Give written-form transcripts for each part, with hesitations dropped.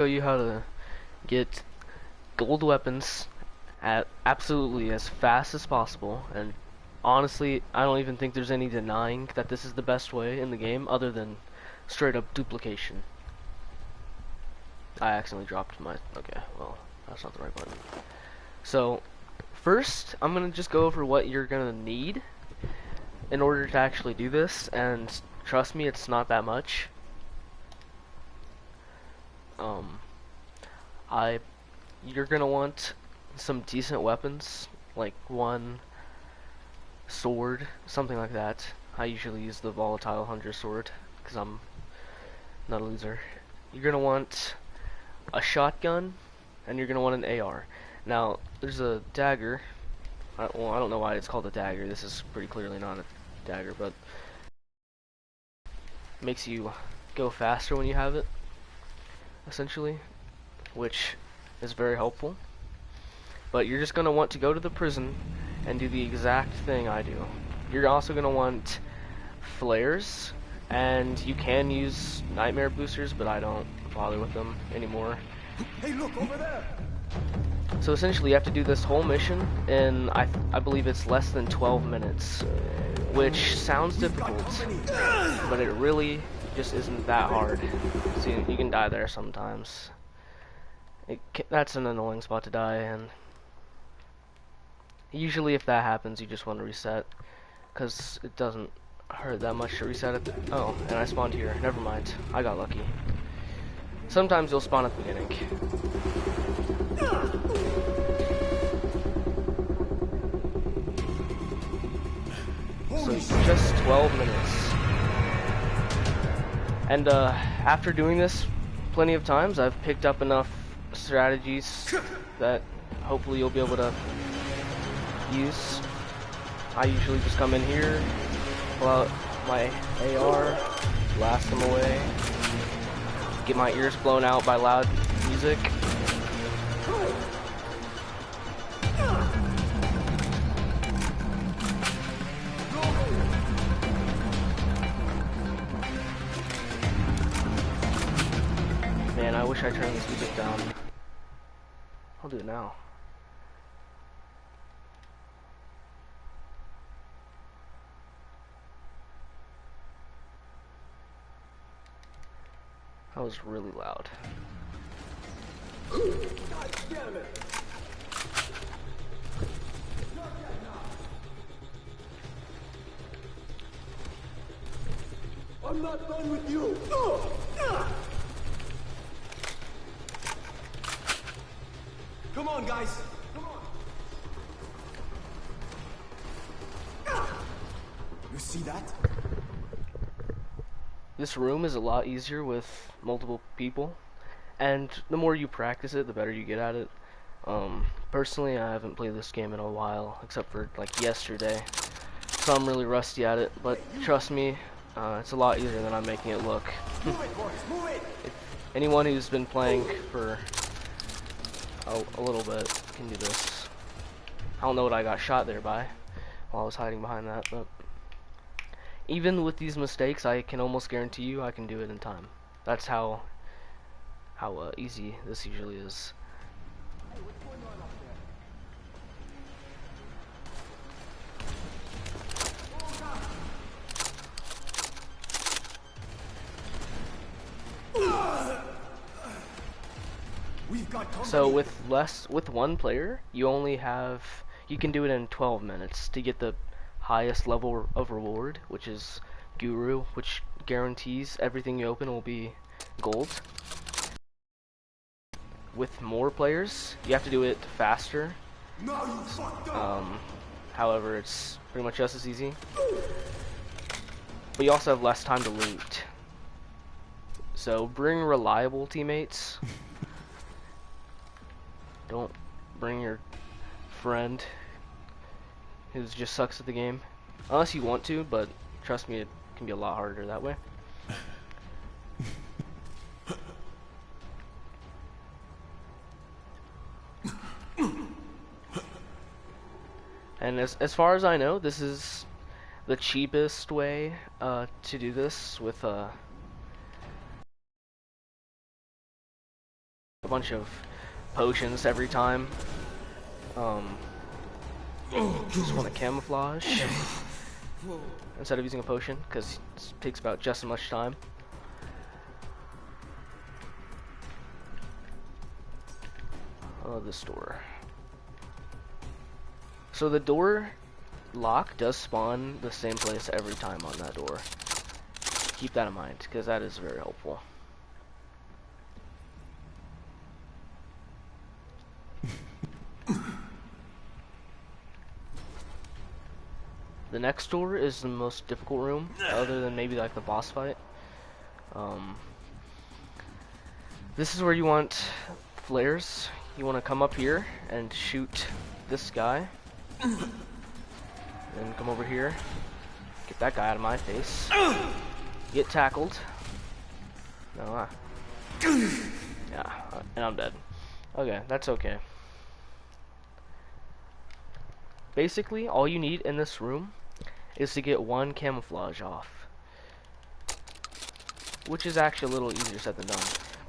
show you how to get gold weapons at absolutely as fast as possible, and honestly I don't even think there's any denying that this is the best way in the game other than straight up duplication. I accidentally dropped my, okay, well, that's not the right button. So first I'm gonna just go over what you're gonna need in order to actually do this, and trust me, it's not that much. You're gonna want some decent weapons, like one sword, something like that. I usually use the volatile hunter sword because I'm not a loser. You're gonna want a shotgun, and you're gonna want an AR. Now, there's a dagger. Well, I don't know why it's called a dagger. This is pretty clearly not a dagger, but it makes you go faster when you have it, essentially, which is very helpful. But you're just gonna want to go to the prison and do the exact thing I do. You're also gonna want flares, and you can use nightmare boosters, but I don't bother with them anymore. Hey, look over there. So essentially you have to do this whole mission in, I believe it's less than 12 minutes, which sounds difficult, but it really just isn't that hard. So you can die there sometimes. That's an annoying spot to die in. Usually if that happens you just want to reset, because it doesn't hurt that much to reset it. Oh, and I spawned here. Never mind. I got lucky. Sometimes you'll spawn at the beginning. So just 12 minutes. And after doing this plenty of times, I've picked up enough strategies that hopefully you'll be able to use. I usually just come in here, pull out my AR, blast them away, get my ears blown out by loud music. Man, I wish I turned this music down. I'll do it now. That was really loud. God damn it. I'm not done with you. Come on, guys. Come on. You see that? This room is a lot easier with multiple people, and the more you practice it, the better you get at it. Personally, I haven't played this game in a while, except for like yesterday, so I'm really rusty at it, but trust me, it's a lot easier than I'm making it look. Move it, boys, move it. Anyone who's been playing for a little bit can do this. I don't know what I got shot there by while I was hiding behind that, but even with these mistakes, I can almost guarantee you I can do it in time. That's how easy this usually is. Hey, what's going on up there? We've got company. So with one player, you can do it in 12 minutes to get the highest level of reward, which is Guru, which guarantees everything you open will be gold. With more players, you have to do it faster. No, you fucked up. However, it's pretty much just as easy. But you also have less time to loot. So bring reliable teammates. Don't bring your friend who just sucks at the game. Unless you want to, but trust me, it can be a lot harder that way. And as far as I know, this is the cheapest way to do this with bunch of potions every time. Just want to camouflage instead of using a potion because it takes about just as much time. Oh, this door. So the door lock does spawn the same place every time on that door. Keep that in mind because that is very helpful. The next door is the most difficult room, other than maybe like the boss fight. This is where you want flares. You want to come up here and shoot this guy. Then come over here. Get that guy out of my face. Get tackled. No, yeah, and I'm dead. Okay, that's okay. Basically, all you need in this room is to get one camouflage off, which is actually a little easier said than done.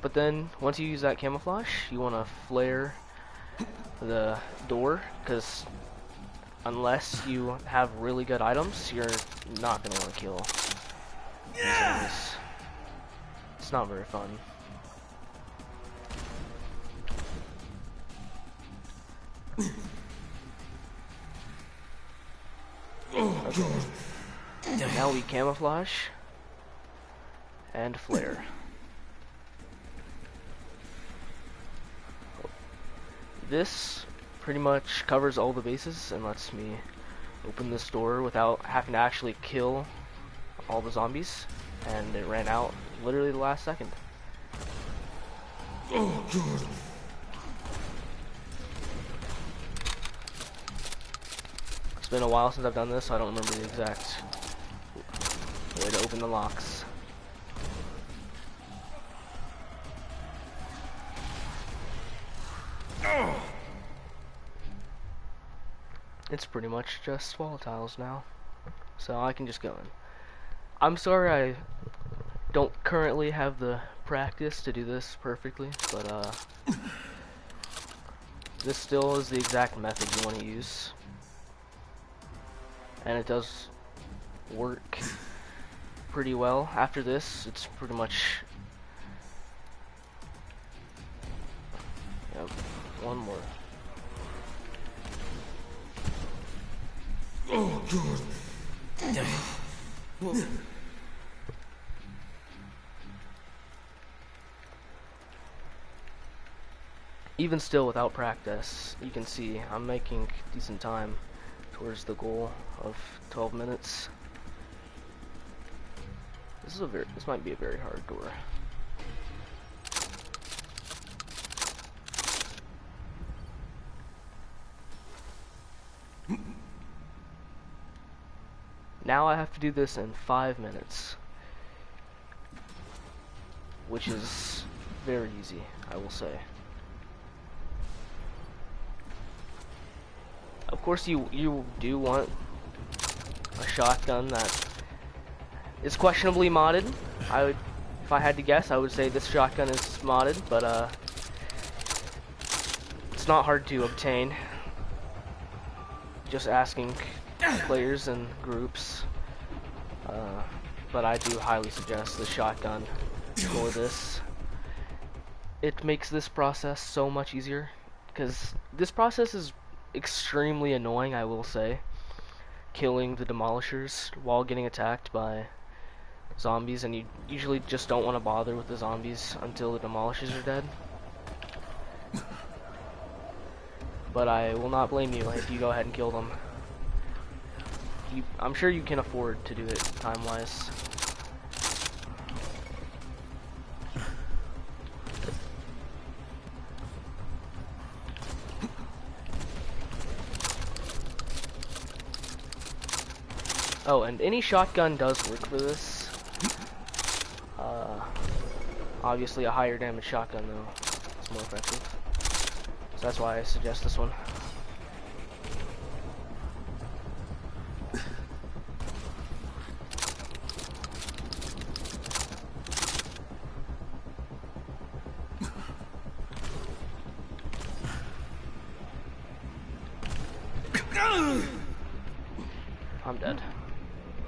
But then, once you use that camouflage, you want to flare the door, because unless you have really good items, you're not going to want to kill these enemies. It's not very fun. Okay. Now we camouflage and flare. This pretty much covers all the bases and lets me open this door without having to actually kill all the zombies, and it ran out literally the last second. Oh god. It's been a while since I've done this, so I don't remember the exact way to open the locks. It's pretty much just volatiles now, so I can just go in. I'm sorry I don't currently have the practice to do this perfectly, but this still is the exact method you want to use, and it does work pretty well. After this, it's pretty much, yeah, one more. Oh god. Even still, without practice, you can see I'm making decent time towards the goal of 12 minutes. This might be a very hard door. Now I have to do this in 5 minutes, which is very easy, I will say. Of course, you do want a shotgun that is questionably modded. If I had to guess, I would say this shotgun is modded, but it's not hard to obtain. Just asking players and groups, but I do highly suggest the shotgun for this. It makes this process so much easier, because this process is extremely annoying, I will say. Killing the demolishers while getting attacked by zombies, and you usually just don't want to bother with the zombies until the demolishers are dead. But I will not blame you if you go ahead and kill them. I'm sure you can afford to do it time-wise. Oh, and any shotgun does work for this. Obviously a higher damage shotgun though is more effective. So that's why I suggest this one. I'm dead.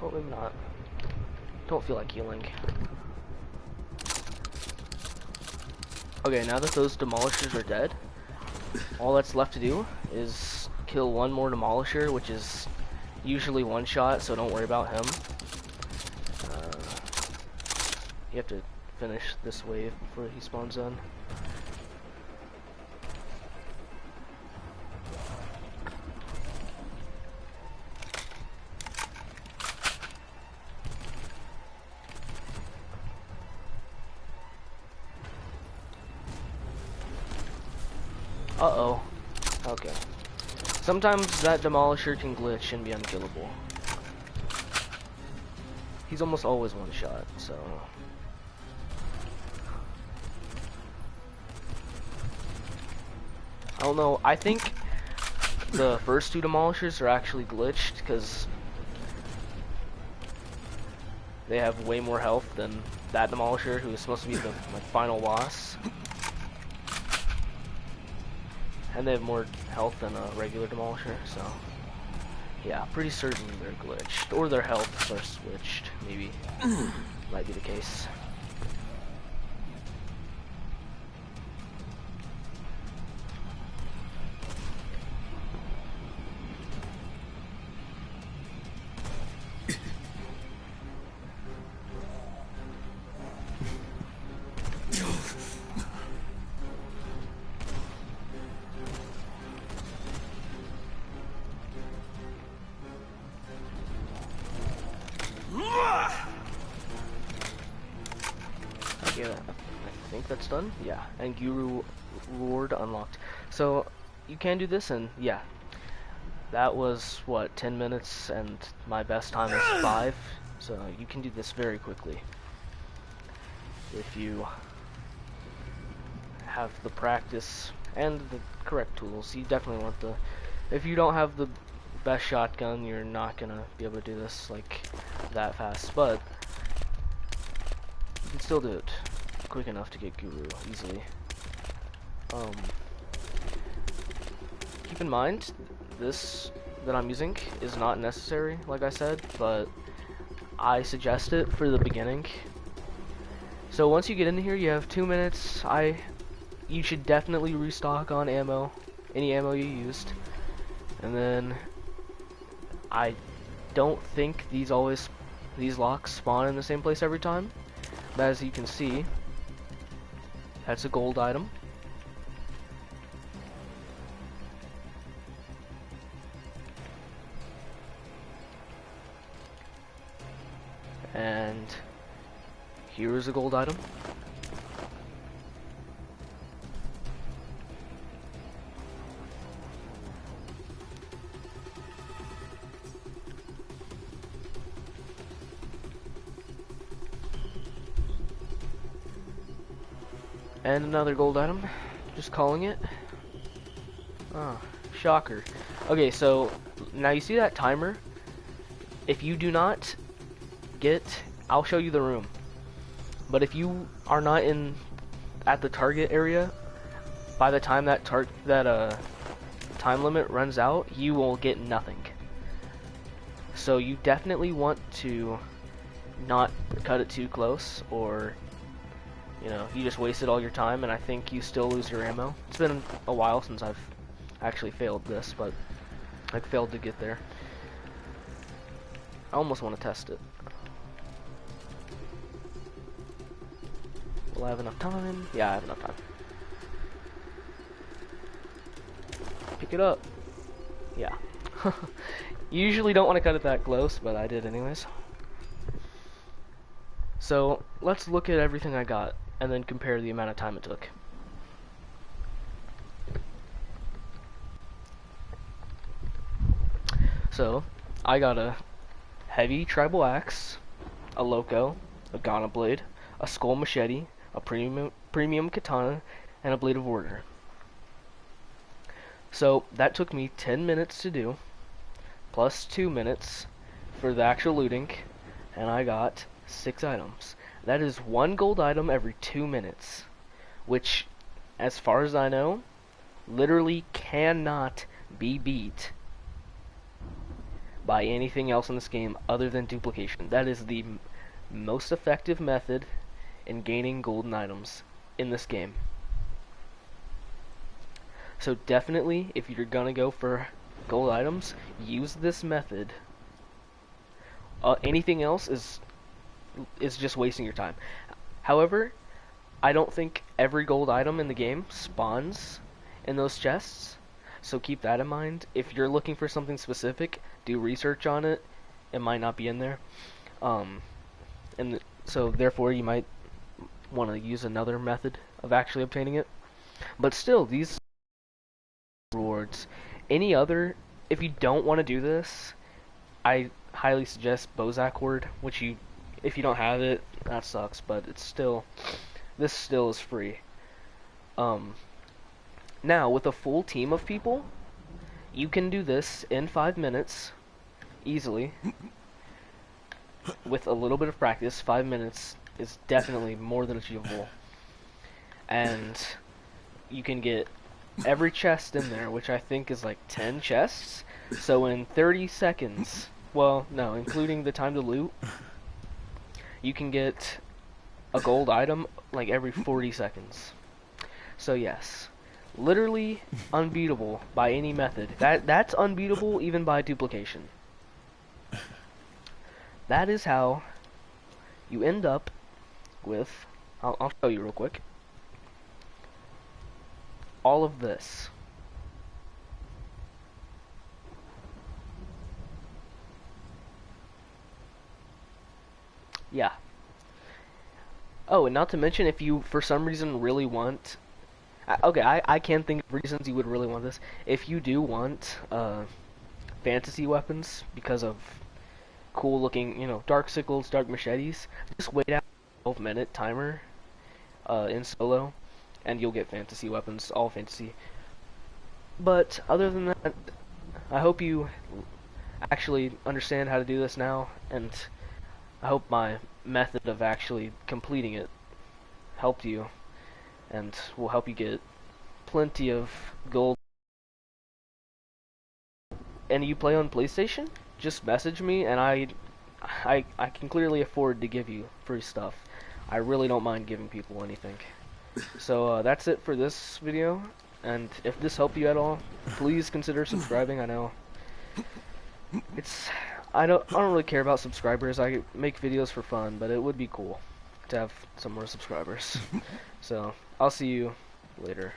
Oh, maybe not. Don't feel like healing. Okay, now that those demolishers are dead, all that's left to do is kill one more demolisher, which is usually one shot, so don't worry about him. You have to finish this wave before he spawns in. Uh-oh. Okay. Sometimes that demolisher can glitch and be unkillable. He's almost always one shot, so... I don't know, I think the first two demolishers are actually glitched, because they have way more health than that demolisher, who is supposed to be the final boss. And they have more health than a regular demolisher, so... yeah, pretty certain they're glitched. Or their healths are switched, maybe. Might be the case. Yeah, I think that's done. Yeah, and Guru Reward unlocked. So you can do this, and yeah, that was what, 10 minutes, and my best time is 5. So you can do this very quickly if you have the practice and the correct tools. You definitely want the. If you don't have the best shotgun, you're not gonna be able to do this like that fast, but you can still do it quick enough to get Guru easily. Keep in mind, this that I'm using is not necessary, like I said, but I suggest it for the beginning. So once you get in here, you have 2 minutes. You should definitely restock on ammo, any ammo you used, and then I don't think these locks spawn in the same place every time. But as you can see, that's a gold item. And here is a gold item. And another gold item. Just calling it. Ah, shocker. Okay, so now you see that timer? If you do not I'll show you the room. But if you are not at the target area, by the time that time limit runs out, you will get nothing. So you definitely want to not cut it too close, or you know, you just wasted all your time, and I think you still lose your ammo. It's been a while since I've actually failed this, but I failed to get there. I almost want to test it. Will I have enough time? Yeah, I have enough time. Pick it up. Yeah. You usually don't want to cut it that close, but I did anyways. So, let's look at everything I got, and then compare the amount of time it took. So, I got a heavy tribal axe, a loco, a ghana blade, a skull machete, a premium katana, and a blade of order. So that took me 10 minutes to do, plus 2 minutes for the actual looting, and I got 6 items. That is 1 gold item every 2 minutes, which, as far as I know, literally cannot be beat by anything else in this game other than duplication. That is the most effective method in gaining golden items in this game. So definitely, if you're gonna go for gold items, use this method. Anything else is just wasting your time. However, I don't think every gold item in the game spawns in those chests, so keep that in mind. If you're looking for something specific, do research on it. It might not be in there, and so therefore you might want to use another method of actually obtaining it. But still, these rewards. Any other, if you don't want to do this, I highly suggest Bozak word, which if you don't have it, that sucks, but this still is free. Now, with a full team of people, you can do this in 5 minutes, easily. With a little bit of practice, 5 minutes is definitely more than achievable. And you can get every chest in there, which I think is like 10 chests. So in 30 seconds, well, no, including the time to loot, you can get a gold item like every 40 seconds. So yes, literally unbeatable by any method. That's unbeatable even by duplication. That is how you end up with, I'll show you real quick, all of this. Yeah. Oh, and not to mention, if you for some reason really want, I can think of reasons you would really want this. If you do want fantasy weapons because of cool looking, dark sickles, dark machetes, just wait out a 12-minute timer in solo, and you'll get fantasy weapons, all fantasy. But other than that, I hope you actually understand how to do this now, and I hope my method of actually completing it helped you, and will help you get plenty of gold. And you play on PlayStation? Just message me, and I can clearly afford to give you free stuff. I really don't mind giving people anything. So that's it for this video, and if this helped you at all, please consider subscribing. I know I don't really care about subscribers. I make videos for fun, but it would be cool to have some more subscribers. So I'll see you later.